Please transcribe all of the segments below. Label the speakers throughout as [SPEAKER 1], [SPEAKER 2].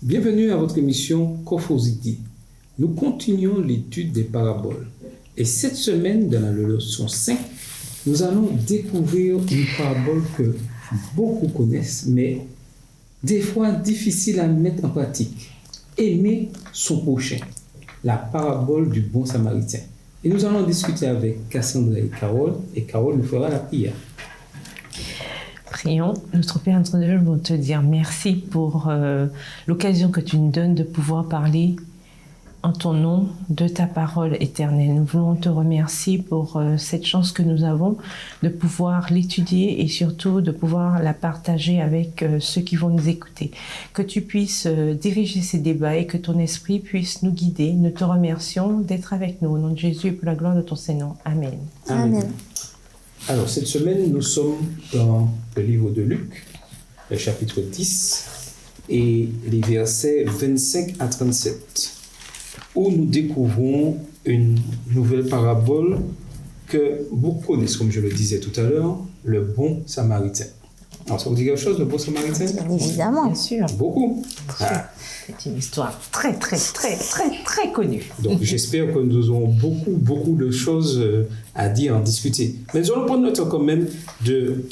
[SPEAKER 1] Bienvenue à votre émission Cofosity. Nous continuons l'étude des paraboles. Et cette semaine, dans la leçon 5, nous allons découvrir une parabole que beaucoup connaissent, mais des fois difficile à mettre en pratique. Aimer son prochain. La parabole du bon samaritain. Et nous allons discuter avec Cassandra et Carole nous fera la prière.
[SPEAKER 2] Prions. Notre Père notre Dieu, nous voulons te dire merci pour l'occasion que tu nous donnes de pouvoir parler en ton nom de ta parole éternelle. Nous voulons te remercier pour cette chance que nous avons de pouvoir l'étudier et surtout de pouvoir la partager avec ceux qui vont nous écouter. Que tu puisses diriger ces débats et que ton esprit puisse nous guider. Nous te remercions d'être avec nous. Au nom de Jésus et pour la gloire de ton Seigneur. Amen.
[SPEAKER 1] Amen. Alors, cette semaine, nous sommes dans le livre de Luc, le chapitre 10, et les versets 25 à 37, où nous découvrons une nouvelle parabole que beaucoup connaissent, comme je le disais tout à l'heure, le bon samaritain. Alors, ça vous dit quelque chose, le bon samaritain?
[SPEAKER 3] Évidemment.
[SPEAKER 2] Bien sûr.
[SPEAKER 1] Beaucoup.
[SPEAKER 2] C'est une histoire très connue.
[SPEAKER 1] Donc, j'espère que nous aurons beaucoup de choses à dire, à discuter. Mais nous allons prendre le temps quand même de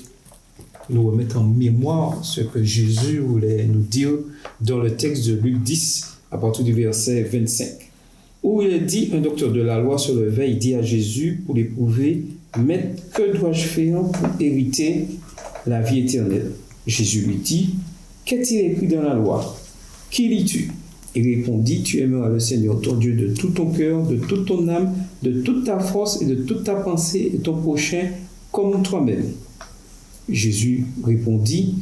[SPEAKER 1] nous remettre en mémoire ce que Jésus voulait nous dire dans le texte de Luc 10, à partir du verset 25, où il dit, un docteur de la loi se levait, il dit à Jésus, pour l'éprouver, « Maître, que dois-je faire pour hériter la vie éternelle ?» Jésus lui dit, « Qu'est-il écrit dans la loi ? Qui lis-tu » Il répondit, « Tu aimeras le Seigneur ton Dieu de tout ton cœur, de toute ton âme, de toute ta force et de toute ta pensée, et ton prochain comme toi-même. » Jésus répondit,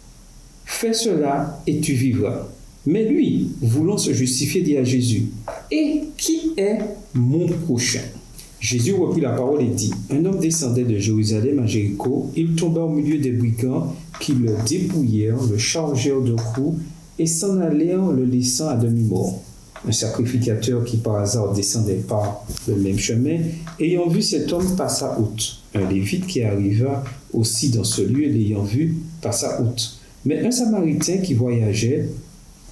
[SPEAKER 1] « Fais cela et tu vivras. » Mais lui, voulant se justifier, dit à Jésus, « Et qui est mon prochain ?» Jésus reprit la parole et dit, « Un homme descendait de Jérusalem à Jéricho, il tomba au milieu des brigands qui le dépouillèrent, le chargèrent de coups et s'en allèrent le laissant à demi-mort. Un sacrificateur qui par hasard descendait par le même chemin, ayant vu cet homme, passa outre. Un lévite qui arriva aussi dans ce lieu, l'ayant vu, passa outre. Mais un samaritain qui voyageait,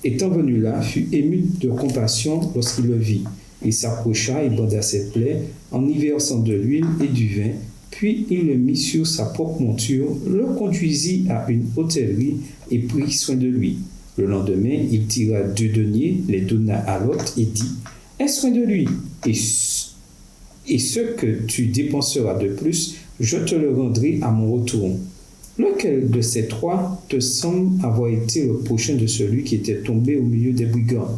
[SPEAKER 1] étant venu là, fut ému de compassion lorsqu'il le vit. Il s'approcha et banda ses plaies en y versant de l'huile et du vin, puis il le mit sur sa propre monture, le conduisit à une hôtellerie et prit soin de lui. Le lendemain, il tira 2 deniers, les donna à l'autre et dit, « Aie soin de lui, et ce que tu dépenseras de plus, je te le rendrai à mon retour. » Lequel de ces 3 te semble avoir été le prochain de celui qui était tombé au milieu des brigands?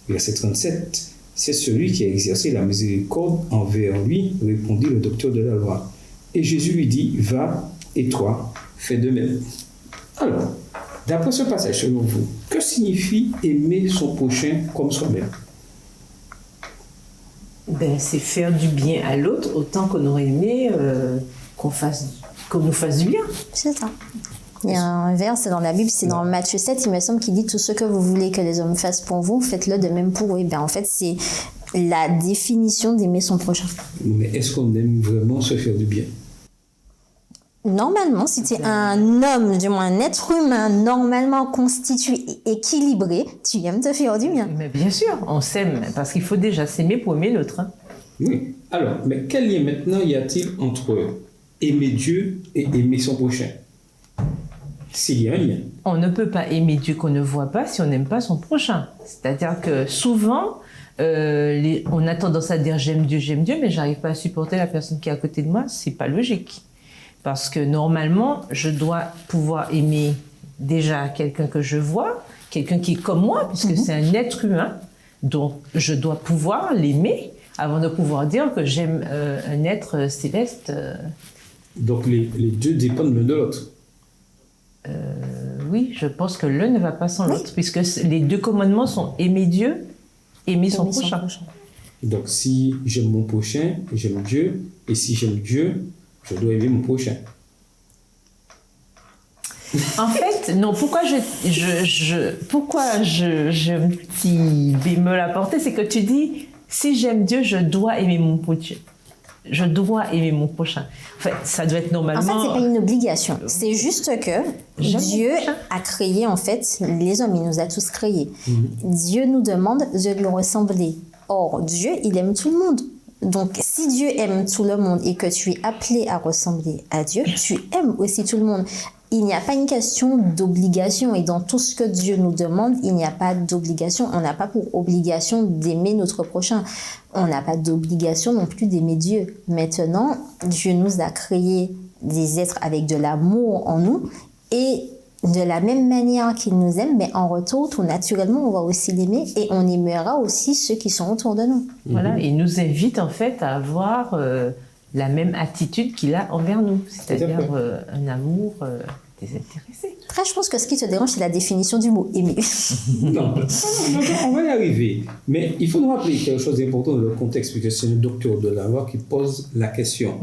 [SPEAKER 1] Verset 37. C'est celui qui a exercé la miséricorde envers lui, répondit le docteur de la loi. Et Jésus lui dit, va, et toi, fais de même. Alors, d'après ce passage, selon vous, que signifie aimer son prochain comme soi-même?
[SPEAKER 2] C'est faire du bien à l'autre autant qu'on aurait aimé qu'on nous fasse du bien.
[SPEAKER 3] C'est ça. Il y a un verset dans la Bible, c'est dans Matthieu 7, il me semble, qui dit « Tout ce que vous voulez que les hommes fassent pour vous, faites-le de même pour eux. » En fait, c'est la définition d'aimer son prochain.
[SPEAKER 1] Mais est-ce qu'on aime vraiment se faire du bien?
[SPEAKER 3] Normalement, si tu es un homme, du moins un être humain normalement constitué et équilibré, tu aimes te faire du bien.
[SPEAKER 2] Mais bien sûr, on s'aime, parce qu'il faut déjà s'aimer pour aimer l'autre. Hein.
[SPEAKER 1] Oui. Alors, mais quel lien maintenant y a-t-il entre aimer Dieu et aimer son prochain? S'il y a un lien.
[SPEAKER 2] On ne peut pas aimer Dieu qu'on ne voit pas si on n'aime pas son prochain. C'est-à-dire que souvent, on a tendance à dire j'aime Dieu, mais j'arrive pas à supporter la personne qui est à côté de moi. C'est pas logique. Parce que normalement, je dois pouvoir aimer déjà quelqu'un que je vois, quelqu'un qui est comme moi, puisque c'est un être humain. Donc, je dois pouvoir l'aimer avant de pouvoir dire que j'aime un être céleste.
[SPEAKER 1] Donc, les deux dépendent l'un de l'autre.
[SPEAKER 2] Oui, je pense que l'un ne va pas sans l'autre, puisque les 2 commandements sont aimer Dieu, aimer son prochain.
[SPEAKER 1] Donc, si j'aime mon prochain, j'aime Dieu, et si j'aime Dieu, je dois aimer mon prochain.
[SPEAKER 2] En fait, non, pourquoi j'ai un petit bémol à porter, c'est que tu dis, si j'aime Dieu, je dois aimer mon prochain. je dois aimer mon prochain. En fait, ça doit être normalement...
[SPEAKER 3] En fait, c'est pas une obligation. C'est juste que Dieu a créé, en fait, les hommes. Il nous a tous créés. Dieu nous demande de lui ressembler. Or, Dieu, il aime tout le monde. Donc, si Dieu aime tout le monde et que tu es appelé à ressembler à Dieu, tu aimes aussi tout le monde. Il n'y a pas une question d'obligation. Et dans tout ce que Dieu nous demande, il n'y a pas d'obligation. On n'a pas pour obligation d'aimer notre prochain. On n'a pas d'obligation non plus d'aimer Dieu. Maintenant, Dieu nous a créé des êtres avec de l'amour en nous. Et de la même manière qu'il nous aime, mais en retour, tout naturellement, on va aussi l'aimer et on aimera aussi ceux qui sont autour de nous.
[SPEAKER 2] Voilà, il nous invite en fait à avoir la même attitude qu'il a envers nous, c'est-à-dire un amour désintéressé.
[SPEAKER 3] Après, je pense que ce qui te dérange, c'est la définition du mot aimer.
[SPEAKER 1] Non, on va y arriver. Mais il faut nous rappeler quelque chose d'important dans le contexte, puisque c'est le docteur de la loi qui pose la question.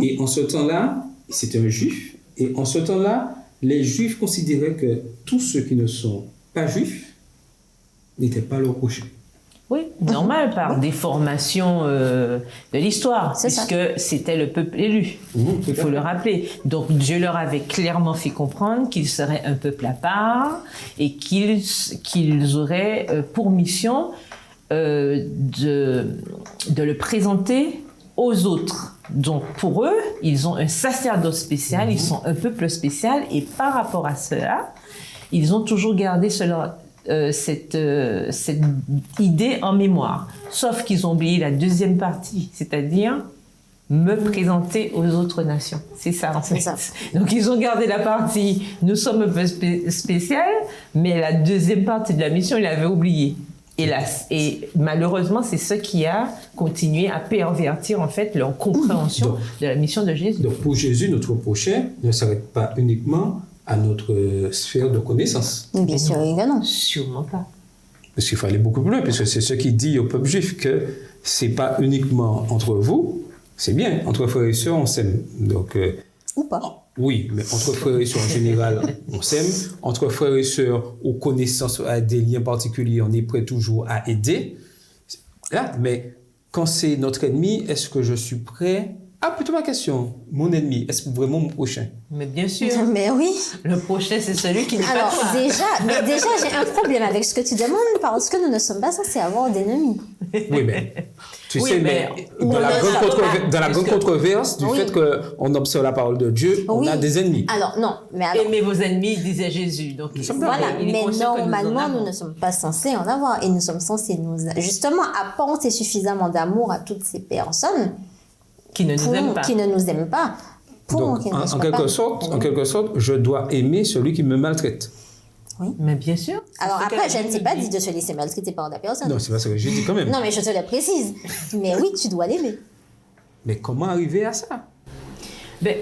[SPEAKER 1] Et en ce temps-là, c'était un juif, et en ce temps-là, les Juifs considéraient que tous ceux qui ne sont pas Juifs n'étaient pas leurs prochains.
[SPEAKER 2] Oui, normal, par des formations de l'histoire, puisque c'était le peuple élu. Il faut le rappeler. Donc Dieu leur avait clairement fait comprendre qu'ils seraient un peuple à part et qu'ils auraient pour mission de le présenter aux autres. Donc pour eux, ils ont un sacerdoce spécial, ils sont un peuple spécial, et par rapport à cela, ils ont toujours gardé cette idée en mémoire. Sauf qu'ils ont oublié la deuxième partie, c'est-à-dire me présenter aux autres nations. C'est ça en fait. Donc ils ont gardé la partie nous sommes un peu spécial, mais la deuxième partie de la mission, ils l'avaient oubliée. Et malheureusement, c'est ce qui a continué à pervertir en fait leur compréhension de la mission de Jésus.
[SPEAKER 1] Donc pour Jésus, notre prochain ne s'arrête pas uniquement à notre sphère de connaissance.
[SPEAKER 3] Bien sûr, non.
[SPEAKER 2] Sûrement pas.
[SPEAKER 1] Parce qu'il faut aller beaucoup plus loin, parce que c'est ce qui dit au peuple juif que c'est pas uniquement entre vous, c'est bien, entre frères et sœurs, on s'aime. Donc,
[SPEAKER 3] ou pas.
[SPEAKER 1] Oui, mais entre frères et sœurs en général, on s'aime. Entre frères et sœurs, aux connaissances, à des liens particuliers, on est prêt toujours à aider. Là, mais quand c'est notre ennemi, est-ce que je suis prêt? Ah, plutôt ma question. Mon ennemi, est-ce vraiment mon prochain?
[SPEAKER 2] Mais bien sûr.
[SPEAKER 3] Mais oui.
[SPEAKER 2] Le prochain, c'est celui qui n'est pas
[SPEAKER 3] Alors,
[SPEAKER 2] toi.
[SPEAKER 3] déjà, j'ai un problème avec ce que tu demandes parce que nous ne sommes pas censés avoir d'ennemis.
[SPEAKER 1] Oui, mais tu sais, mais dans la grande controverse du fait qu'on observe la parole de Dieu, on a des ennemis.
[SPEAKER 3] Alors, non. Mais alors,
[SPEAKER 2] aimez vos ennemis, disait Jésus. Donc,
[SPEAKER 3] voilà, mais normalement, nous ne sommes pas censés en avoir. Et nous sommes censés justement apporter suffisamment d'amour à toutes ces personnes
[SPEAKER 2] qui ne nous aiment pas.
[SPEAKER 1] Donc, en quelque sorte, je dois aimer celui qui me maltraite.
[SPEAKER 3] Oui.
[SPEAKER 2] Mais bien sûr.
[SPEAKER 3] Alors après, je ne t'ai pas dit de se laisser maltraiter par la personne.
[SPEAKER 1] Non, c'est pas ce que j'ai dit quand même.
[SPEAKER 3] Non, mais je te le précise. Mais oui, tu dois l'aimer.
[SPEAKER 1] Mais comment arriver à ça?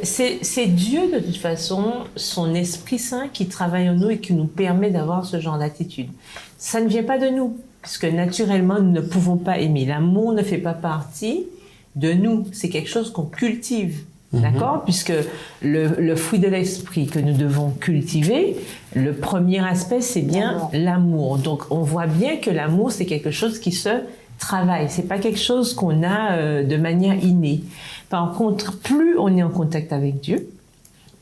[SPEAKER 2] C'est Dieu, de toute façon, son Esprit Saint qui travaille en nous et qui nous permet d'avoir ce genre d'attitude. Ça ne vient pas de nous, puisque naturellement, nous ne pouvons pas aimer. L'amour ne fait pas partie de nous. C'est quelque chose qu'on cultive. D'accord? Puisque le fruit de l'esprit que nous devons cultiver, le premier aspect, c'est bien l'amour. Donc, on voit bien que l'amour, c'est quelque chose qui se travaille. C'est pas quelque chose qu'on a de manière innée. Par contre, plus on est en contact avec Dieu,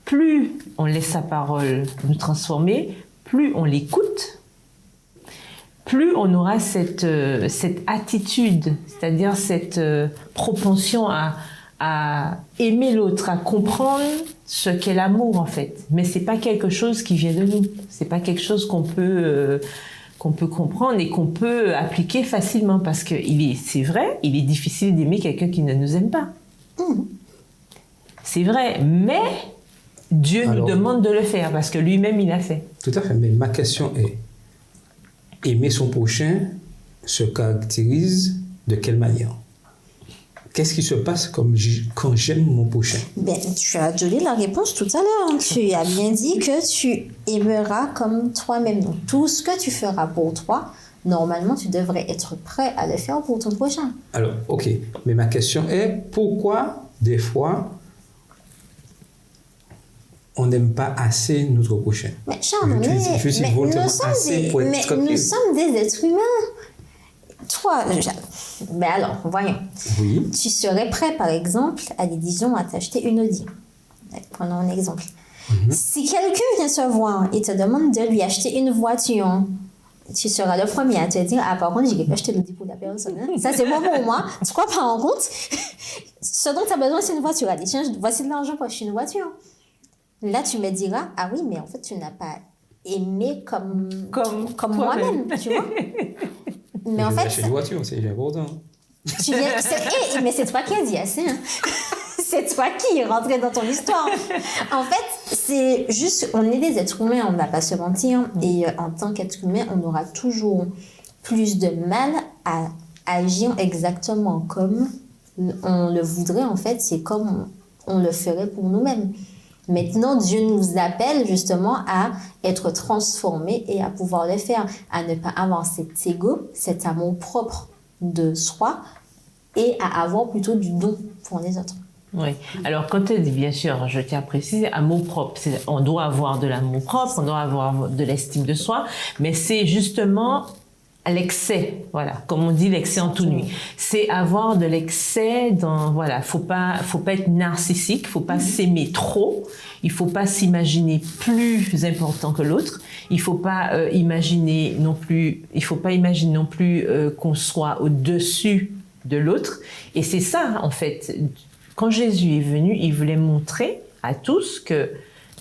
[SPEAKER 2] plus on laisse sa parole nous transformer, plus on l'écoute, plus on aura cette attitude, c'est-à-dire cette propension à aimer l'autre, à comprendre ce qu'est l'amour en fait. Mais c'est pas quelque chose qui vient de nous. C'est pas quelque chose qu'on peut comprendre et qu'on peut appliquer facilement parce que c'est vrai, il est difficile d'aimer quelqu'un qui ne nous aime pas. C'est vrai, mais Dieu nous demande de le faire parce que lui-même il l'a fait.
[SPEAKER 1] Tout à fait. Mais ma question est, aimer son prochain se caractérise de quelle manière? Qu'est-ce qui se passe quand j'aime mon prochain?
[SPEAKER 3] Tu as donné la réponse tout à l'heure. Tu as bien dit que tu aimeras comme toi-même. Donc, tout ce que tu feras pour toi, normalement, tu devrais être prêt à le faire pour ton prochain.
[SPEAKER 1] Alors, ok. Mais ma question est, pourquoi, des fois, on n'aime pas assez notre prochain?
[SPEAKER 3] Mais Charles, nous sommes des êtres humains. toi, mais alors, voyons.
[SPEAKER 1] Oui.
[SPEAKER 3] Tu serais prêt, par exemple, disons, à t'acheter une Audi. Prenons un exemple. Si quelqu'un vient se voir et te demande de lui acheter une voiture, tu seras le premier à te dire, ah, par contre, j'ai pas acheté l'Audi pour la personne. Hein. Ça, c'est bon pour moi. Tu crois pas en compte? Ce dont tu as besoin, c'est une voiture. Allez, tiens, voici de l'argent pour acheter une voiture. Là, tu me diras, ah oui, mais en fait, tu n'as pas aimé comme moi-même, tu vois. Mais en fait,
[SPEAKER 1] une voiture, c'est important.
[SPEAKER 3] Mais c'est toi qui as dit assez. Hein. C'est toi qui es rentré dans ton histoire. En fait, c'est juste, on est des êtres humains, on ne va pas se mentir. Et en tant qu'être humain, on aura toujours plus de mal à agir exactement comme on le voudrait. En fait, c'est comme on le ferait pour nous-mêmes. Maintenant, Dieu nous appelle justement à être transformés et à pouvoir le faire, à ne pas avoir cet ego, cet amour propre de soi et à avoir plutôt du don pour les autres.
[SPEAKER 2] Oui. Alors, quand tu dis, bien sûr, je tiens à préciser, amour propre, on doit avoir de l'amour propre, on doit avoir de l'estime de soi, mais c'est justement l'excès, voilà, comme on dit, l'excès en tout nuit. C'est avoir de l'excès dans, voilà, faut pas être narcissique, faut pas s'aimer trop, il faut pas s'imaginer plus important que l'autre, il faut pas imaginer non plus qu'on soit au-dessus de l'autre. Et c'est ça, en fait. Quand Jésus est venu, il voulait montrer à tous que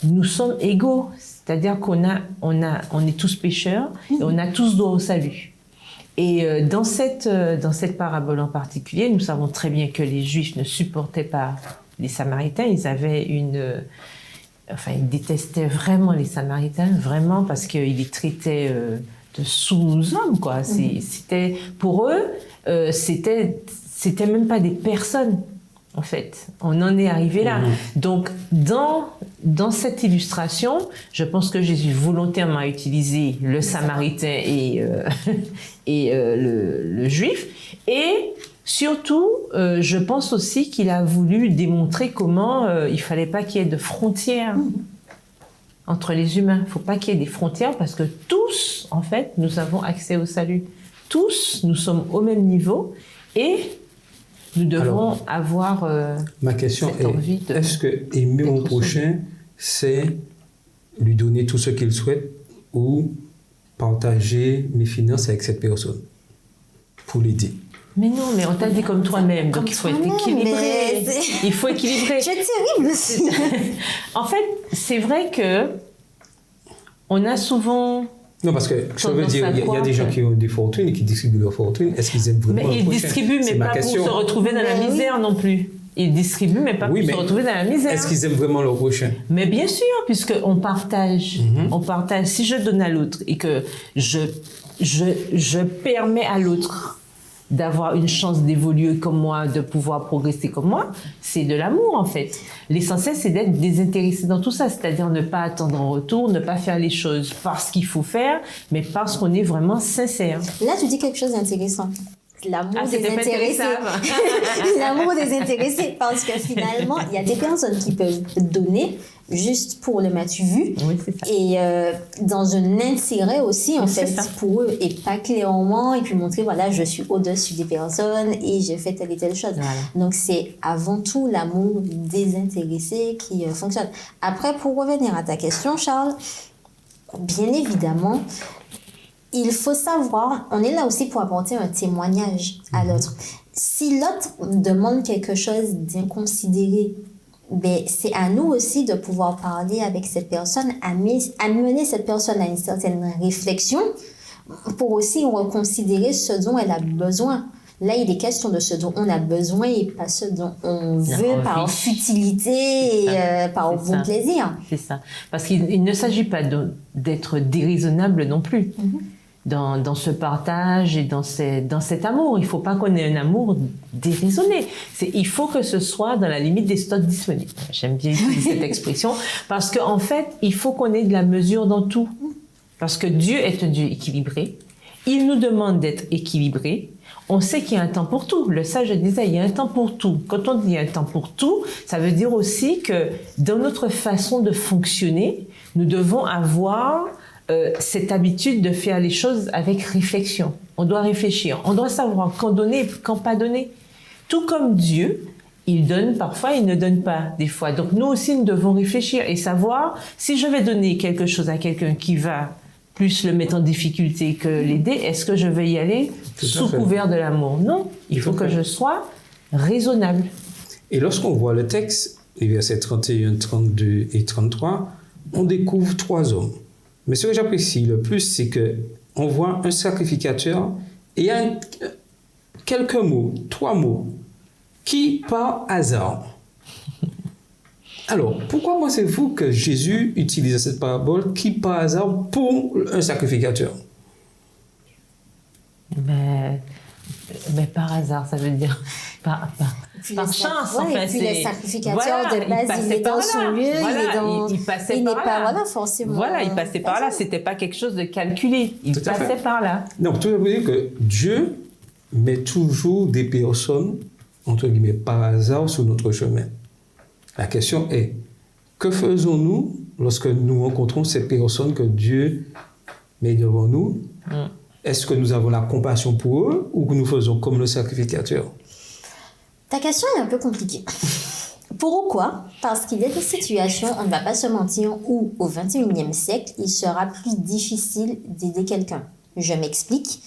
[SPEAKER 2] nous sommes égaux, c'est-à-dire qu'on est tous pécheurs et on a tous droit au salut. Et dans cette parabole en particulier, nous savons très bien que les Juifs ne supportaient pas les Samaritains. Ils détestaient vraiment les Samaritains, vraiment, parce qu'ils les traitaient de sous-hommes, quoi. C'était, pour eux, c'était même pas des personnes. En fait, on en est arrivé là. Donc, dans cette illustration, je pense que Jésus volontairement a utilisé le Samaritain et le Juif. Et surtout, je pense aussi qu'il a voulu démontrer comment il fallait pas qu'il y ait de frontières entre les humains. Il faut pas qu'il y ait des frontières parce que tous, en fait, nous avons accès au salut. Tous, nous sommes au même niveau et nous devons avoir
[SPEAKER 1] ma question
[SPEAKER 2] cette envie de...
[SPEAKER 1] Est-ce que aimer mon prochain, c'est lui donner tout ce qu'il souhaite ou partager mes finances avec cette personne pour l'aider?
[SPEAKER 2] Mais non, mais on t'a dit comme toi-même, donc il faut être équilibré. Il faut équilibrer.
[SPEAKER 3] Tu es terrible.
[SPEAKER 2] En fait, c'est vrai que on a souvent...
[SPEAKER 1] Non, parce que je veux dire, il y a des gens qui ont des fortunes et qui distribuent leur fortune. Est-ce qu'ils aiment vraiment
[SPEAKER 2] Mais ils distribuent, mais pas pour se retrouver dans la misère non plus. Ils distribuent, mais pas pour se retrouver dans la misère.
[SPEAKER 1] Est-ce qu'ils aiment vraiment leur prochain?
[SPEAKER 2] Mais bien sûr, puisqu'on partage. On partage. Si je donne à l'autre et que je permets à l'autre d'avoir une chance d'évoluer comme moi, de pouvoir progresser comme moi, c'est de l'amour en fait. L'essentiel, c'est d'être désintéressé dans tout ça, c'est-à-dire ne pas attendre en retour, ne pas faire les choses parce qu'il faut faire, mais parce qu'on est vraiment sincère.
[SPEAKER 3] Là, tu dis quelque chose d'intéressant. L'amour désintéressé. L'amour désintéressé, parce que finalement, il y a des personnes qui peuvent donner juste pour le m'as-tu vu,
[SPEAKER 2] oui, c'est ça.
[SPEAKER 3] Et dans un intérêt aussi, en fait,
[SPEAKER 2] ça.
[SPEAKER 3] pour eux, et pas clairement, et puis montrer, voilà, je suis au-dessus des personnes et j'ai fait telle et telle chose.
[SPEAKER 2] Voilà.
[SPEAKER 3] Donc, c'est avant tout l'amour désintéressé qui fonctionne. Après, pour revenir à ta question, Charles, bien évidemment, il faut savoir, on est là aussi pour apporter un témoignage à l'autre. Si l'autre demande quelque chose d'inconsidéré, ben, c'est à nous aussi de pouvoir parler avec cette personne, amener cette personne à une certaine réflexion pour aussi reconsidérer ce dont elle a besoin. Là, il est question de ce dont on a besoin et pas ce dont on veut par futilité et par bon plaisir.
[SPEAKER 2] C'est ça. Parce qu'il ne s'agit pas d'être déraisonnable non plus. Dans ce partage et dans cet amour. Il ne faut pas qu'on ait un amour déraisonné. Il faut que ce soit dans la limite des stocks disponibles. J'aime bien utiliser cette expression parce qu'en fait, il faut qu'on ait de la mesure dans tout. Parce que Dieu est un Dieu équilibré. Il nous demande d'être équilibré. On sait qu'il y a un temps pour tout. Le sage disait, il y a un temps pour tout. Quand on dit un temps pour tout, ça veut dire aussi que dans notre façon de fonctionner, nous devons avoir cette habitude de faire les choses avec réflexion. On doit réfléchir. On doit savoir quand donner, quand pas donner. Tout comme Dieu, il donne parfois, il ne donne pas des fois. Donc nous aussi, nous devons réfléchir et savoir si je vais donner quelque chose à quelqu'un qui va plus le mettre en difficulté que l'aider, est-ce que je vais y aller sous couvert de l'amour? Non, il faut que je sois raisonnable.
[SPEAKER 1] Et lorsqu'on voit le texte, les versets 31, 32 et 33, on découvre 3 hommes. Mais ce que j'apprécie le plus, c'est qu'on voit un sacrificateur et il y a quelques mots, 3 mots, qui par hasard. Alors, pourquoi pensez-vous que Jésus utilise cette parabole qui par hasard pour un sacrificateur?
[SPEAKER 2] Mais par hasard, ça veut dire par chance.
[SPEAKER 3] Ouais, et puis le sacrificateur de base, il est dans son lieu, il passait par là. Voilà, forcément.
[SPEAKER 2] Voilà, il passait par là. C'était pas quelque chose de calculé. Il passait par là.
[SPEAKER 1] Donc, tout ça veut dire que Dieu met toujours des personnes, entre guillemets, par hasard sur notre chemin. La question est, que faisons-nous lorsque nous rencontrons ces personnes que Dieu met devant nous? Est-ce que nous avons la compassion pour eux ou que nous faisons comme le sacrificateur?
[SPEAKER 3] Ta question est un peu compliquée. Pourquoi? Parce qu'il y a des situations, on ne va pas se mentir, où au XXIe siècle, il sera plus difficile d'aider quelqu'un. Je m'explique.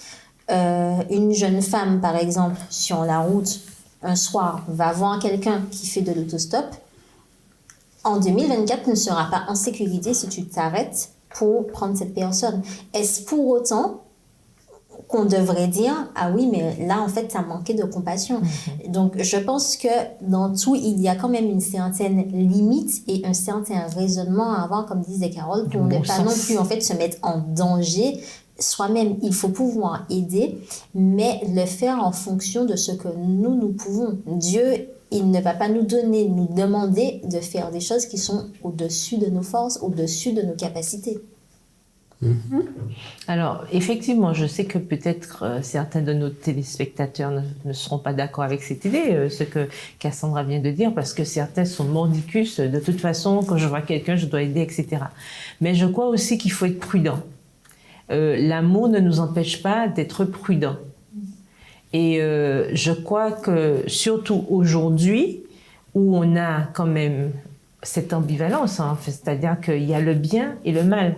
[SPEAKER 3] Une jeune femme, par exemple, sur la route, un soir, va voir quelqu'un qui fait de l'autostop. En 2024, ne sera pas en sécurité si tu t'arrêtes pour prendre cette personne. Est-ce pour autant qu'on devrait dire « Ah oui, mais là, en fait, ça manquait de compassion. » Donc, je pense que dans tout, il y a quand même une certaine limite et un certain raisonnement à avoir, comme disait Carole, pour ne pas non plus, en fait, se mettre en danger soi-même. Il faut pouvoir aider, mais le faire en fonction de ce que nous pouvons. Dieu, il ne va pas nous demander de faire des choses qui sont au-dessus de nos forces, au-dessus de nos capacités.
[SPEAKER 2] Alors, effectivement, je sais que peut-être certains de nos téléspectateurs ne seront pas d'accord avec cette idée, ce que Cassandra vient de dire, parce que certains sont mordicus. De toute façon, quand je vois quelqu'un, je dois aider, etc. Mais je crois aussi qu'il faut être prudent. L'amour ne nous empêche pas d'être prudent. Et je crois que, surtout aujourd'hui, où on a quand même cette ambivalence, hein, c'est-à-dire qu'il y a le bien et le mal.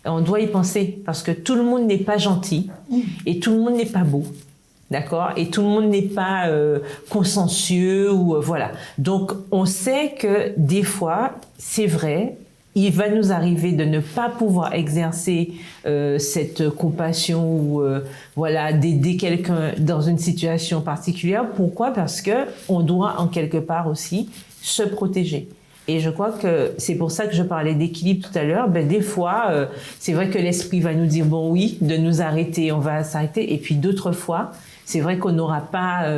[SPEAKER 2] Et on doit y penser, parce que tout le monde n'est pas gentil, et tout le monde n'est pas beau, d'accord? Et tout le monde n'est pas consciencieux, ou voilà. Donc, on sait que des fois, c'est vrai, il va nous arriver de ne pas pouvoir exercer cette compassion ou voilà, d'aider quelqu'un dans une situation particulière. Pourquoi? Parce que on doit en quelque part aussi se protéger. Et je crois que c'est pour ça que je parlais d'équilibre tout à l'heure. Ben, des fois, c'est vrai que l'esprit va nous dire bon oui, de nous arrêter, on va s'arrêter. Et puis d'autres fois, c'est vrai qu'on n'aura pas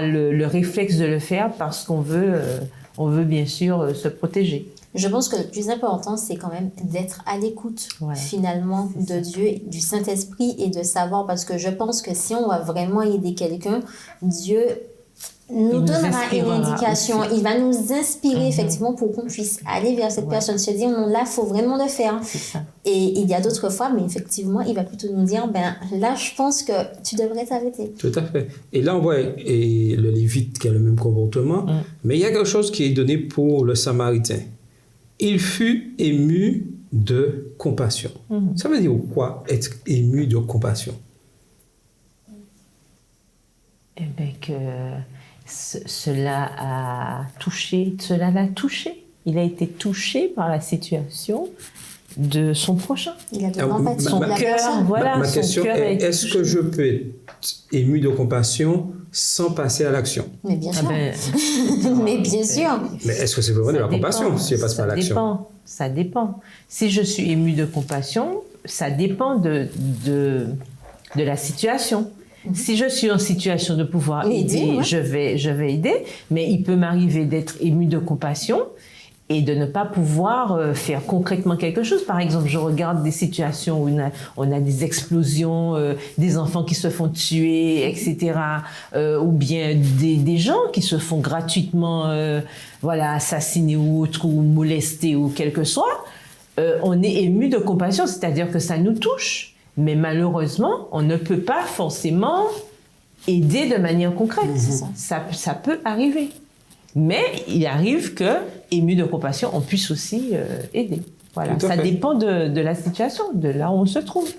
[SPEAKER 2] le réflexe de le faire parce qu'on veut bien sûr se protéger.
[SPEAKER 3] Je pense que le plus important, c'est quand même d'être à l'écoute, finalement, de Dieu, du Saint-Esprit et de savoir, parce que je pense que si on va vraiment aider quelqu'un, Dieu nous donnera une indication. Aussi. Il va nous inspirer, effectivement, pour qu'on puisse aller vers cette personne, se dire, non, là, il faut vraiment le faire. Et il y a d'autres fois, mais effectivement, il va plutôt nous dire, ben là, je pense que tu devrais t'arrêter.
[SPEAKER 1] Tout à fait. Et là, on voit le Lévite qui a le même comportement, mais il y a quelque chose qui est donné pour le Samaritain. Il fut ému de compassion. Ça veut dire quoi, être ému de compassion?
[SPEAKER 2] Eh bien, que cela l'a touché. Il a été touché par la situation de son prochain.
[SPEAKER 3] Il a de l'empathie.
[SPEAKER 2] Son cœur, voilà.
[SPEAKER 1] Ma question est, est-ce que je peux être ému de compassion sans passer à l'action?
[SPEAKER 3] Mais bien sûr. Mais bien sûr.
[SPEAKER 1] Mais est-ce que c'est vraiment de la compassion si je passe pas à l'action?
[SPEAKER 2] Ça dépend. Si je suis ému de compassion, ça dépend de la situation. Si je suis en situation de pouvoir aider, je vais aider, mais il peut m'arriver d'être ému de compassion et de ne pas pouvoir faire concrètement quelque chose. Par exemple, je regarde des situations où on a des explosions, des enfants qui se font tuer, etc. Ou bien des gens qui se font gratuitement assassiner ou molester ou quel que soit. on est ému de compassion, c'est-à-dire que ça nous touche. Mais malheureusement, on ne peut pas forcément aider de manière concrète. Ça peut arriver. Mais il arrive que, ému de compassion, on puisse aussi aider. Voilà. Ça dépend de la situation, de là où on se trouve.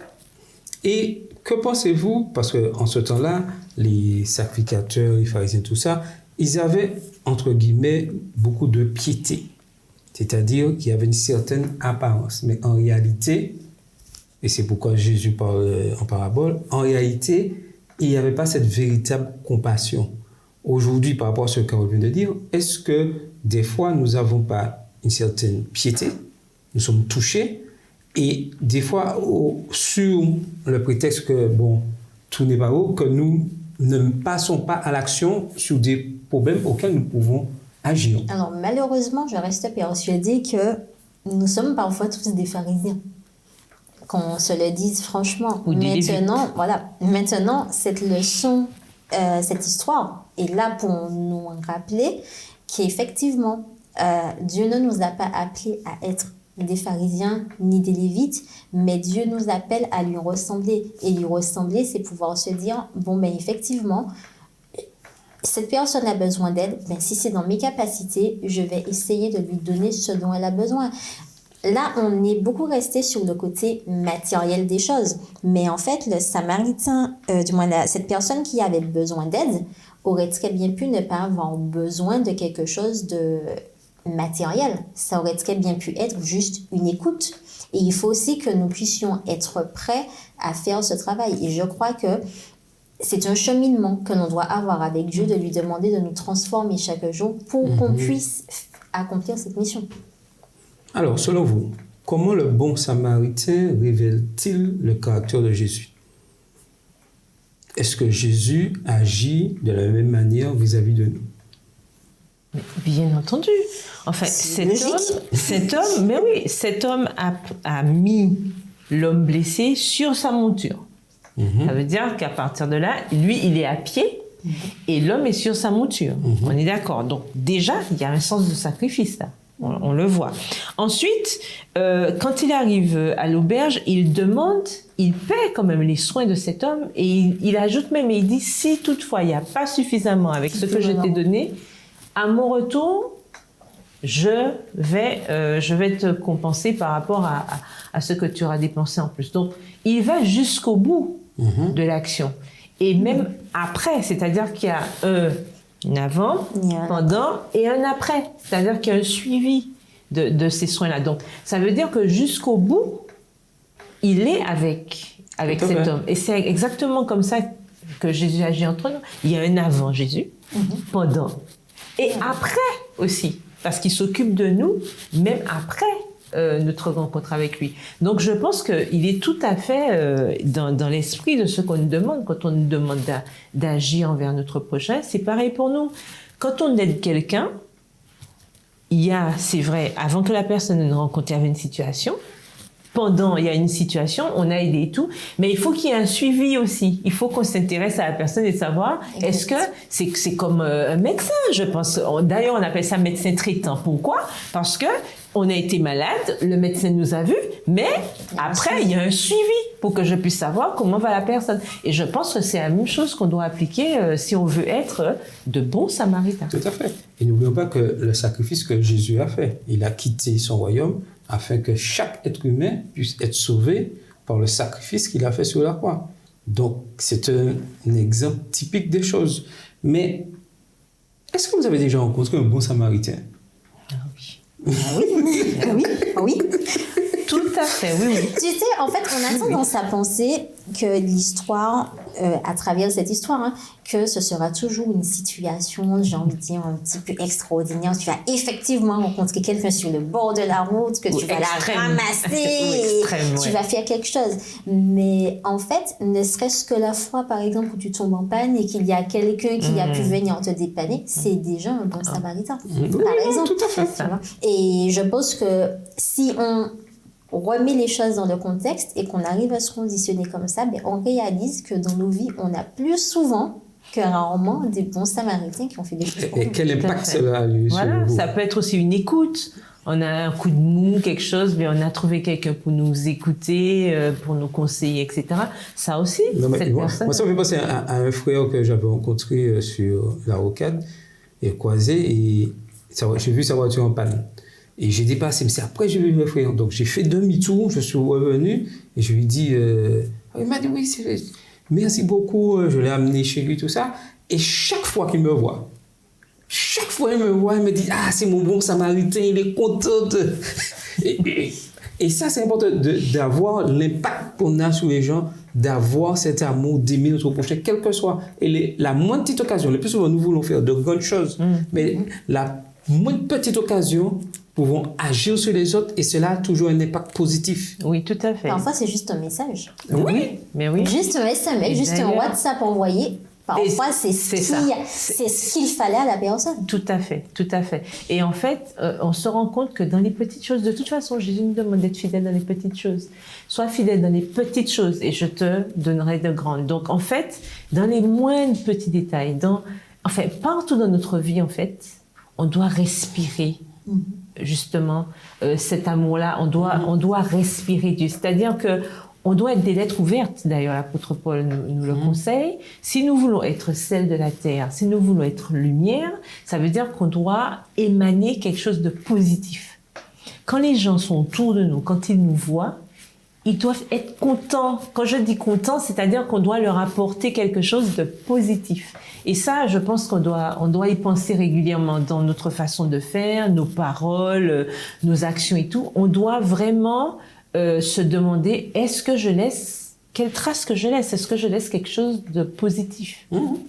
[SPEAKER 1] Et que pensez-vous, parce qu'en ce temps-là, les sacrificateurs, les pharisiens, tout ça, ils avaient, entre guillemets, beaucoup de piété. C'est-à-dire qu'il y avait une certaine apparence. Mais en réalité, et c'est pourquoi Jésus parle en parabole, en réalité, il n'y avait pas cette véritable compassion. Aujourd'hui, par rapport à ce que Carole vient de dire, est-ce que des fois, nous n'avons pas une certaine piété, nous sommes touchés, et des fois, sur le prétexte que, bon, tout n'est pas beau, que nous ne passons pas à l'action sur des problèmes auxquels nous pouvons agir.
[SPEAKER 3] Alors, malheureusement, je reste persuadée que nous sommes parfois tous des pharisiens. Qu'on se le dise franchement. Maintenant, cette leçon, cette histoire est là pour nous rappeler qu'effectivement, Dieu ne nous a pas appelés à être des pharisiens ni des lévites, mais Dieu nous appelle à lui ressembler. Et lui ressembler, c'est pouvoir se dire, bon, ben effectivement, cette personne a besoin d'aide, ben, si c'est dans mes capacités, je vais essayer de lui donner ce dont elle a besoin. Là, on est beaucoup resté sur le côté matériel des choses. Mais en fait, le Samaritain, du moins cette personne qui avait besoin d'aide, aurait très bien pu ne pas avoir besoin de quelque chose de matériel. Ça aurait très bien pu être juste une écoute. Et il faut aussi que nous puissions être prêts à faire ce travail. Et je crois que c'est un cheminement que l'on doit avoir avec Dieu, de lui demander de nous transformer chaque jour pour qu'on puisse accomplir cette mission.
[SPEAKER 1] Alors, selon vous, comment le bon Samaritain révèle-t-il le caractère de Jésus? Est-ce que Jésus agit de la même manière vis-à-vis de nous?
[SPEAKER 2] Bien entendu. En fait, cet homme a mis l'homme blessé sur sa monture. Ça veut dire qu'à partir de là, lui, il est à pied et l'homme est sur sa monture. On est d'accord. Donc déjà, il y a un sens de sacrifice là. On le voit. Ensuite, quand il arrive à l'auberge, il paie quand même les soins de cet homme et il ajoute même, et il dit, si toutefois il n'y a pas suffisamment avec ce que je t'ai donné, à mon retour, je vais te compenser par rapport à ce que tu auras dépensé en plus. Donc, il va jusqu'au bout de l'action. Et même après, c'est-à-dire qu'il y a un avant, pendant et un après. C'est-à-dire qu'il y a un suivi de ces soins-là. Donc, ça veut dire que jusqu'au bout, il est avec cet homme. Et c'est exactement comme ça que Jésus agit entre nous. Il y a un avant Jésus, pendant et après aussi. Parce qu'il s'occupe de nous, même après notre rencontre avec lui. Donc, je pense qu'il est tout à fait dans l'esprit de ce qu'on nous demande. Quand on nous demande d'agir envers notre prochain, c'est pareil pour nous. Quand on aide quelqu'un, c'est vrai, avant que la personne nous rencontre, il y avait une situation. Pendant, il y a une situation, on a aidé et tout, mais il faut qu'il y ait un suivi aussi. Il faut qu'on s'intéresse à la personne et savoir, est-ce que c'est comme un médecin, je pense. D'ailleurs, on appelle ça médecin traitant. Pourquoi? Parce que on a été malade, le médecin nous a vus, mais après, il y a un suivi pour que je puisse savoir comment va la personne. Et je pense que c'est la même chose qu'on doit appliquer si on veut être de bons samaritains.
[SPEAKER 1] Tout à fait. Et n'oublions pas que le sacrifice que Jésus a fait, il a quitté son royaume afin que chaque être humain puisse être sauvé par le sacrifice qu'il a fait sur la croix. Donc, c'est un exemple typique des choses. Mais, est-ce que vous avez déjà rencontré un bon samaritain?
[SPEAKER 3] Oui.
[SPEAKER 2] Tout à fait, oui.
[SPEAKER 3] Tu sais, en fait, on a tendance à penser que l'histoire, à travers cette histoire, que ce sera toujours une situation, j'ai envie de dire, un petit peu extraordinaire. Tu vas effectivement rencontrer quelqu'un sur le bord de la route, que tu vas la ramasser, tu vas faire quelque chose. Mais en fait, ne serait-ce que la fois, par exemple, où tu tombes en panne et qu'il y a quelqu'un qui a pu venir te dépanner, c'est déjà un bon samaritain, par exemple.
[SPEAKER 1] Tout à fait.
[SPEAKER 3] Tu vois? Et je pense que si on remet les choses dans le contexte et qu'on arrive à se conditionner comme ça, on réalise que dans nos vies, on a plus souvent que rarement des bons samaritains qui ont fait des choses pour nous.
[SPEAKER 1] Et quel impact cela a eu
[SPEAKER 2] sur vous? Ça peut être aussi une écoute. on a un coup de mou, quelque chose, mais on a trouvé quelqu'un pour nous écouter, pour nous conseiller, etc. Ça aussi,
[SPEAKER 1] non, mais
[SPEAKER 2] cette
[SPEAKER 1] moi,
[SPEAKER 2] personne...
[SPEAKER 1] Moi, ça me fait penser à un frère que j'avais rencontré sur la rocade et croisé, et j'ai vu sa voiture en panne. Et j'ai dépassé, mais c'est après que j'ai vu le frère. Donc j'ai fait demi-tour, je suis revenu, et je lui ai dit, il m'a dit oui, merci beaucoup, je l'ai amené chez lui, tout ça. Et chaque fois qu'il me voit, il me dit, ah, c'est mon bon samaritain, il est content. Et ça, c'est important d'avoir l'impact qu'on a sur les gens, d'avoir cet amour, d'aimer notre prochain, quel que soit. Et la moindre petite occasion, le plus souvent, nous voulons faire de grandes choses, mais la moindre petite occasion, pouvons agir sur les autres, et cela a toujours un impact positif.
[SPEAKER 2] Oui, tout à fait.
[SPEAKER 3] Parfois, c'est juste un message.
[SPEAKER 2] Oui, mais oui.
[SPEAKER 3] Juste un SMS, juste un WhatsApp envoyé. Parfois, c'est ce qu'il fallait à la personne.
[SPEAKER 2] Tout à fait, tout à fait. Et en fait, on se rend compte que dans les petites choses, de toute façon, Jésus nous demande d'être fidèle dans les petites choses. Sois fidèle dans les petites choses et je te donnerai de grandes. Donc, en fait, dans les moindres petits détails, partout dans notre vie, en fait, on doit respirer. Justement, cet amour-là, on doit respirer Dieu. C'est-à-dire que on doit être des lettres ouvertes. D'ailleurs, l'apôtre Paul nous le conseille. Si nous voulons être sel de la terre, si nous voulons être lumière, ça veut dire qu'on doit émaner quelque chose de positif. Quand les gens sont autour de nous, quand ils nous voient, ils doivent être contents. Quand je dis contents, c'est-à-dire qu'on doit leur apporter quelque chose de positif. Et ça, je pense qu'on doit y penser régulièrement dans notre façon de faire, nos paroles, nos actions et tout. On doit vraiment se demander, quelle trace que je laisse? Est-ce que je laisse quelque chose de positif?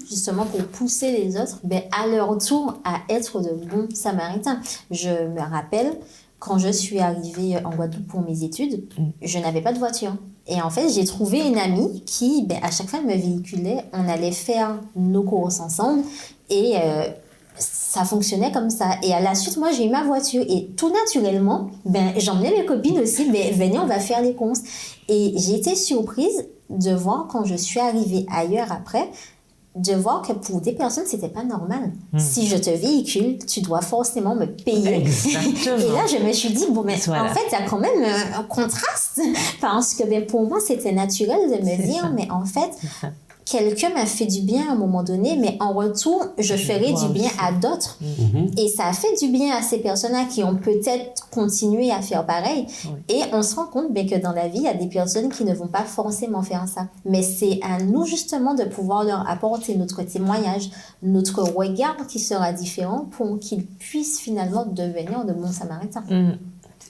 [SPEAKER 3] Justement, pour pousser les autres, à leur tour, à être de bons samaritains. Je me rappelle, quand je suis arrivée en Guadeloupe pour mes études, je n'avais pas de voiture. Et en fait, j'ai trouvé une amie qui, à chaque fois, elle me véhiculait. On allait faire nos courses ensemble et ça fonctionnait comme ça. Et à la suite, moi, j'ai eu ma voiture. Et tout naturellement, j'emmenais mes copines aussi. Venez, on va faire les courses. Et j'ai été surprise de voir, quand je suis arrivée ailleurs après, de voir que pour des personnes, c'était pas normal. Si je te véhicule, tu dois forcément me payer.
[SPEAKER 2] Exactement.
[SPEAKER 3] Et là, je me suis dit, voilà. En fait, il y a quand même un contraste. Parce que pour moi, c'était naturel de me dire, mais en fait, quelqu'un m'a fait du bien à un moment donné, mais en retour, je ferai du bien à d'autres. Et ça a fait du bien à ces personnes-là qui ont peut-être continué à faire pareil. Et on se rend compte que dans la vie, il y a des personnes qui ne vont pas forcément faire ça. Mais c'est à nous, justement, de pouvoir leur apporter notre témoignage, notre regard qui sera différent pour qu'ils puissent finalement devenir de bons samaritains.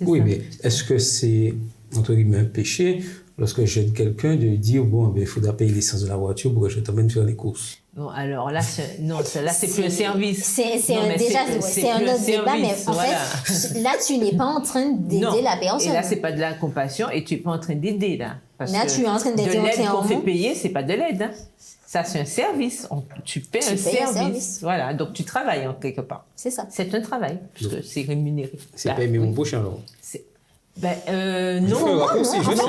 [SPEAKER 1] Oui, mais est-ce que c'est, entre guillemets, un péché lorsque j'aide quelqu'un de lui dire, il faudra payer l'essence de la voiture pour que je t'emmène faire les courses?
[SPEAKER 2] Bon, alors là, c'est plus un service.
[SPEAKER 3] C'est un autre débat, mais en fait, là, tu n'es pas en train d'aider la personne.
[SPEAKER 2] Et là, c'est pas de la compassion et tu n'es pas en train d'aider, là. Parce
[SPEAKER 3] là, tu es en train d'aider
[SPEAKER 2] de l'aide qu'on fait payer, c'est pas de l'aide, hein. Ça, c'est un service. Tu paies un service. Voilà, donc tu travailles en quelque part. C'est ça. C'est un travail, puisque c'est rémunéré.
[SPEAKER 1] C'est pas aimer mon prochain, alors.
[SPEAKER 3] Non,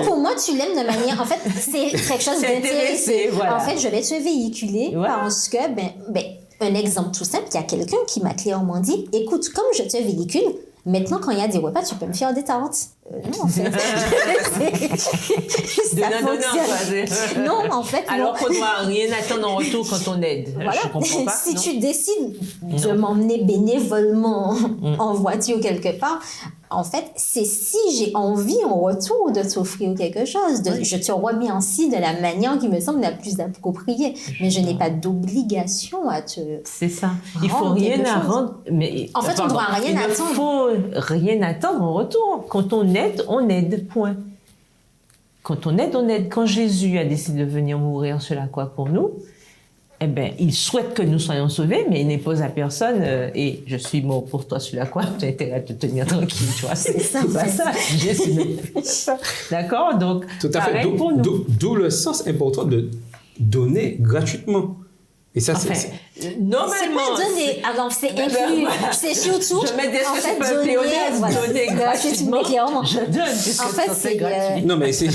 [SPEAKER 3] pour moi, tu l'aimes de manière... En fait, c'est quelque chose d'intéressé. Voilà. En fait, je vais te véhiculer parce que, un exemple tout simple, il y a quelqu'un qui m'a clairement dit, écoute, comme je te véhicule, maintenant, quand il y a des repas, tu peux me faire des tartes. Non, en fait. Non, en fait.
[SPEAKER 2] Alors qu'on ne doit rien attendre en retour quand on aide.
[SPEAKER 3] Voilà.
[SPEAKER 2] Je comprends pas.
[SPEAKER 3] Si tu décides de m'emmener bénévolement en voiture quelque part, en fait, c'est si j'ai envie en retour de t'offrir quelque chose. Je te remercie de la manière qui me semble la plus appropriée. Mais je n'ai pas d'obligation à te.
[SPEAKER 2] C'est ça. Il faut rien à rendre. Mais,
[SPEAKER 3] en fait, on ne doit rien attendre.
[SPEAKER 2] Il faut rien attendre en retour. Quand on aide, point. Quand on aide. Quand Jésus a décidé de venir mourir sur la croix pour nous, il souhaite que nous soyons sauvés, mais il n'impose à personne et je suis mort pour toi sur la croix, tu as intérêt à te tenir tranquille, tu vois. C'est pas ça. Jésus n'a pas ça. D'accord? Donc,
[SPEAKER 1] tout à fait.
[SPEAKER 2] pour nous.
[SPEAKER 1] D'où le sens important de donner gratuitement. Et ça,
[SPEAKER 3] normalement, c'est pas donner, alors c'est inclus, c'est surtout
[SPEAKER 2] je mets des
[SPEAKER 3] en fait donner
[SPEAKER 2] gratuitement. Je donne
[SPEAKER 3] en fait c'est
[SPEAKER 2] gratuit.
[SPEAKER 1] Non mais c'est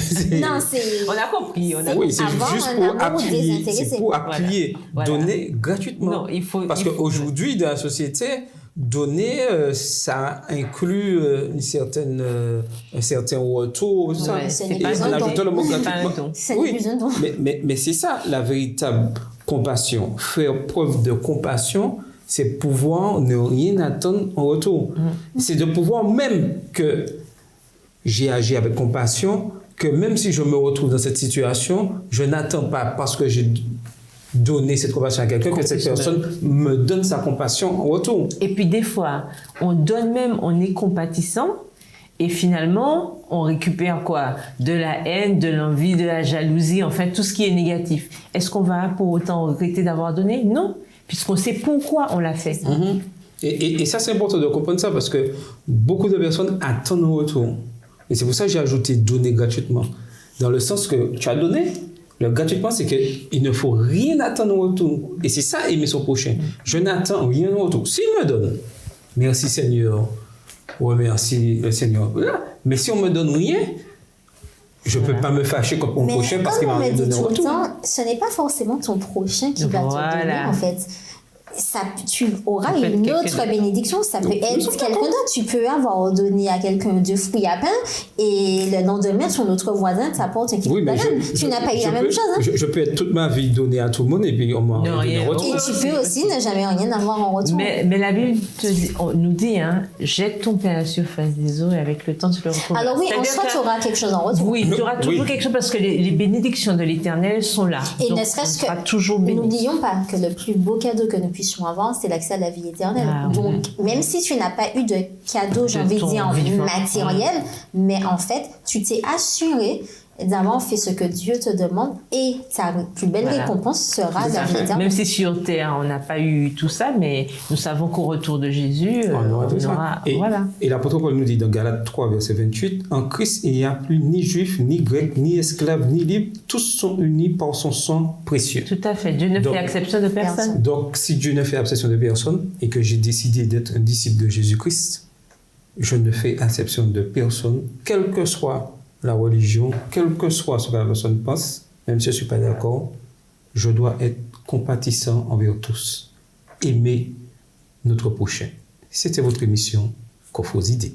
[SPEAKER 2] on a compris,
[SPEAKER 1] oui, c'est juste pour appuyer, donner gratuitement.
[SPEAKER 2] Non, il faut
[SPEAKER 1] parce qu'aujourd'hui dans la société, donner, ça inclut un certain retour. Ça.
[SPEAKER 2] Ouais,
[SPEAKER 3] ce n'est
[SPEAKER 1] Et
[SPEAKER 3] pas
[SPEAKER 1] en
[SPEAKER 3] un don.
[SPEAKER 1] ajoutant le mot
[SPEAKER 2] C'est pas
[SPEAKER 1] gratuitement.
[SPEAKER 2] un don.
[SPEAKER 3] Ce n'est
[SPEAKER 1] Oui,
[SPEAKER 3] plus un don.
[SPEAKER 1] mais c'est ça, la véritable compassion. Faire preuve de compassion, c'est pouvoir ne rien attendre en retour. C'est de pouvoir, même que j'ai agi avec compassion, que même si je me retrouve dans cette situation, je n'attends pas parce que j'ai donné cette compassion à quelqu'un que cette personne me donne sa compassion en retour.
[SPEAKER 2] Et puis des fois, on donne même, on est compatissant, et finalement, on récupère quoi? De la haine, de l'envie, de la jalousie, en fait, tout ce qui est négatif. Est-ce qu'on va pour autant regretter d'avoir donné? Non, puisqu'on sait pourquoi on l'a fait.
[SPEAKER 1] Et ça, c'est important de comprendre ça parce que beaucoup de personnes attendent un retour. Et c'est pour ça que j'ai ajouté donner gratuitement. Dans le sens que tu as donné, le gratuitement, c'est qu'il ne faut rien attendre en retour. Et c'est ça, aimer son prochain. Je n'attends rien en retour. S'il me donne, merci Seigneur, remercie le Seigneur. Voilà. Mais si on ne me donne rien, je ne peux pas me fâcher contre mon
[SPEAKER 3] Mais
[SPEAKER 1] prochain parce qu'il
[SPEAKER 3] comme
[SPEAKER 1] m'a
[SPEAKER 3] on
[SPEAKER 1] rien
[SPEAKER 3] me dit
[SPEAKER 1] donné en
[SPEAKER 3] tout le
[SPEAKER 1] retour.
[SPEAKER 3] temps, ce n'est pas forcément ton prochain qui va te donner, en fait. Ça, tu auras
[SPEAKER 2] Ça peut
[SPEAKER 3] une
[SPEAKER 2] être
[SPEAKER 3] autre bénédiction, ça peut être quelqu'un d'autre. Tu peux avoir donné à quelqu'un 2 fruits à pain et le lendemain, ton autre voisin t'apporte un kilo de banane. Tu n'as pas eu la même chose. Hein?
[SPEAKER 1] Je peux être toute ma vie donné à tout le monde et puis on m'a rien donné en retour.
[SPEAKER 3] Et tu peux aussi ne jamais rien avoir en retour.
[SPEAKER 2] Mais la Bible nous dit, hein, jette ton pain à la surface des eaux et avec le temps tu le retrouveras.
[SPEAKER 3] Alors oui, en
[SPEAKER 2] C'est-à-dire
[SPEAKER 3] soi,
[SPEAKER 2] que-
[SPEAKER 3] tu auras quelque chose en retour.
[SPEAKER 2] Oui, tu auras toujours
[SPEAKER 1] Oui.
[SPEAKER 2] quelque chose parce que les bénédictions de l'Éternel sont là.
[SPEAKER 3] Et
[SPEAKER 2] Donc,
[SPEAKER 3] ne serait-ce
[SPEAKER 2] on sera
[SPEAKER 3] que,
[SPEAKER 2] toujours béni.
[SPEAKER 3] n'oublions pas que le plus beau cadeau que nous puissions avoir, c'est l'accès à la vie éternelle.
[SPEAKER 2] Ah,
[SPEAKER 3] Donc, même si tu n'as pas eu de cadeau, j'ai
[SPEAKER 2] De
[SPEAKER 3] envie de
[SPEAKER 2] ton
[SPEAKER 3] dire,
[SPEAKER 2] vivant.
[SPEAKER 3] matériel, mais en fait, tu t'es assuré d'avoir fait ce que Dieu te demande et ta plus belle
[SPEAKER 2] Voilà.
[SPEAKER 3] récompense sera la vie éternelle.
[SPEAKER 2] Même si sur terre on n'a pas eu tout ça, mais nous savons qu'au retour de Jésus,
[SPEAKER 1] On aura tout
[SPEAKER 2] on
[SPEAKER 1] ça.
[SPEAKER 2] aura,
[SPEAKER 1] Et,
[SPEAKER 2] voilà.
[SPEAKER 1] et l'apôtre Paul nous dit dans Galates 3, verset 28, en Christ, il n'y a plus ni juif, ni grec, ni esclave, ni libre, tous sont unis par son sang précieux.
[SPEAKER 2] Tout à fait. Dieu ne
[SPEAKER 1] Donc,
[SPEAKER 2] fait exception de personne.
[SPEAKER 1] Donc, si Dieu ne fait exception de personne et que j'ai décidé d'être un disciple de Jésus-Christ, je ne fais exception de personne, quelle que soit la religion, quel que soit ce que la personne pense, même si je ne suis pas d'accord, je dois être compatissant envers tous. Aimer notre prochain. C'était votre émission Coffre aux idées.